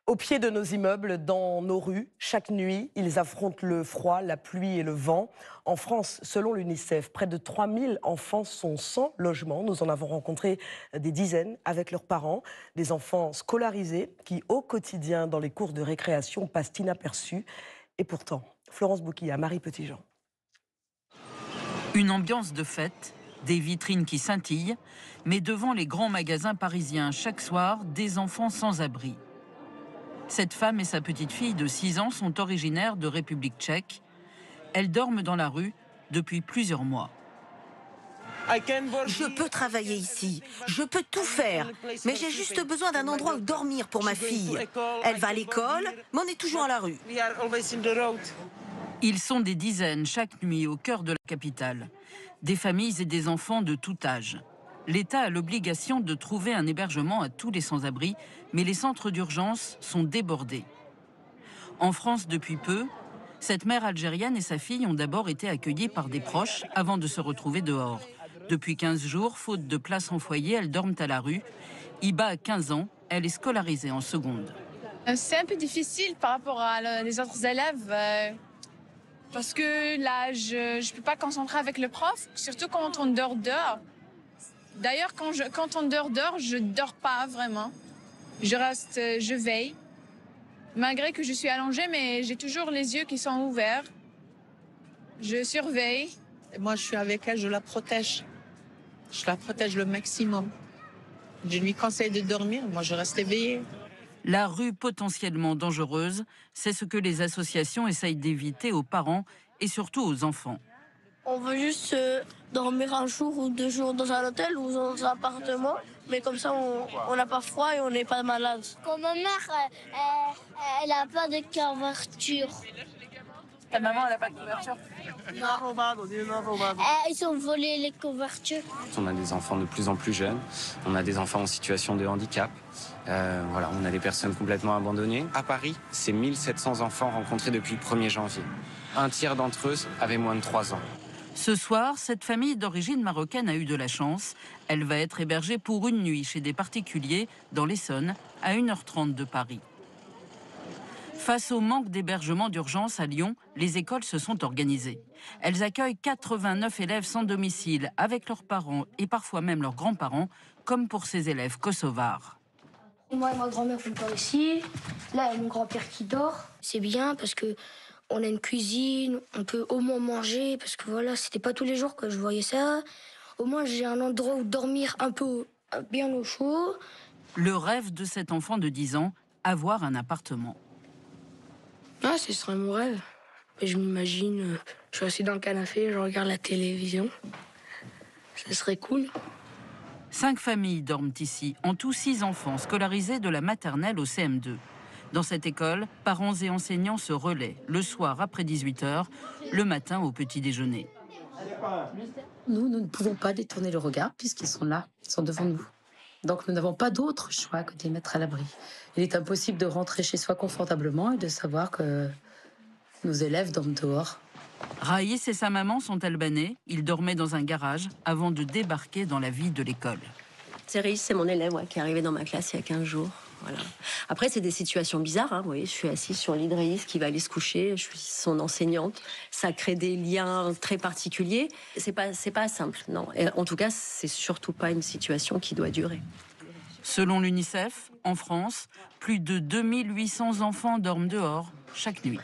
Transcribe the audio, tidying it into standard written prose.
Au pied de nos immeubles, dans nos rues, chaque nuit, ils affrontent le froid, la pluie et le vent. En France, selon l'UNICEF, près de 3000 enfants sont sans logement. Nous en avons rencontré des dizaines avec leurs parents. Des enfants scolarisés qui, au quotidien, dans les cours de récréation, passent inaperçus. Et pourtant, Florence Bouquilla, Marie Petitjean. Une ambiance de fête, des vitrines qui scintillent, mais devant les grands magasins parisiens, chaque soir, des enfants sans abri. Cette femme et sa petite fille de 6 ans sont originaires de République tchèque. Elles dorment dans la rue depuis plusieurs mois. Je peux travailler ici, je peux tout faire, mais j'ai juste besoin d'un endroit où dormir pour ma fille. Elle va à l'école, mais on est toujours à la rue. Ils sont des dizaines chaque nuit au cœur de la capitale. Des familles et des enfants de tout âge. L'État a l'obligation de trouver un hébergement à tous les sans-abri, mais les centres d'urgence sont débordés. En France, depuis peu, cette mère algérienne et sa fille ont d'abord été accueillies par des proches avant de se retrouver dehors. Depuis 15 jours, faute de place en foyer, elles dorment à la rue. Iba a 15 ans, elle est scolarisée en seconde. C'est un peu difficile par rapport à les autres élèves. Parce que là, je ne peux pas concentrer avec le prof, surtout quand on dort dehors. D'ailleurs, quand on dort dehors, je ne dors pas vraiment. Je veille. Malgré que je suis allongée, mais j'ai toujours les yeux qui sont ouverts. Je surveille. Et moi, je suis avec elle, je la protège. Je la protège le maximum. Je lui conseille de dormir, moi je reste éveillée. La rue potentiellement dangereuse, c'est ce que les associations essayent d'éviter aux parents et surtout aux enfants. On veut juste dormir un jour ou 2 jours dans un hôtel ou dans un appartement, mais comme ça on n'a pas froid et on n'est pas malade. Quand ma mère, elle n'a pas de couverture. Ta maman, elle n'a pas de couverture? Ils ont volé les couvertures. On a des enfants de plus en plus jeunes, on a des enfants en situation de handicap, on a des personnes complètement abandonnées. À Paris, c'est 1700 enfants rencontrés depuis le 1er janvier. Un tiers d'entre eux avaient moins de 3 ans. Ce soir, cette famille d'origine marocaine a eu de la chance. Elle va être hébergée pour une nuit chez des particuliers dans l'Essonne, à 1h30 de Paris. Face au manque d'hébergement d'urgence à Lyon, les écoles se sont organisées. Elles accueillent 89 élèves sans domicile, avec leurs parents et parfois même leurs grands-parents, comme pour ces élèves kosovars. Moi et ma grand-mère, on dort ici. Là, il y a mon grand-père qui dort. C'est bien parce que on a une cuisine, on peut au moins manger, parce que voilà, c'était pas tous les jours que je voyais ça. Au moins, j'ai un endroit où dormir un peu bien au chaud. Le rêve de cet enfant de 10 ans, avoir un appartement. Ah, ce serait mon rêve. Je m'imagine, je suis assis dans le canapé, je regarde la télévision. Ça serait cool. 5 familles dorment ici, en tout 6 enfants scolarisés de la maternelle au CM2. Dans cette école, parents et enseignants se relaient le soir après 18h, le matin au petit déjeuner. Nous ne pouvons pas détourner le regard puisqu'ils sont là, ils sont devant nous. Donc nous n'avons pas d'autre choix que de les mettre à l'abri. Il est impossible de rentrer chez soi confortablement et de savoir que nos élèves dorment dehors. Raïs et sa maman sont albanais. Ils dormaient dans un garage avant de débarquer dans la vie de l'école. Raïs, c'est mon élève qui est arrivé dans ma classe il y a 15 jours. Voilà. Après, c'est des situations bizarres. Vous voyez, je suis assise sur le lit de Raïs qui va aller se coucher. Je suis son enseignante. Ça crée des liens très particuliers. C'est pas simple, non. Et en tout cas, c'est surtout pas une situation qui doit durer. Selon l'UNICEF, en France, plus de 2800 enfants dorment dehors chaque nuit.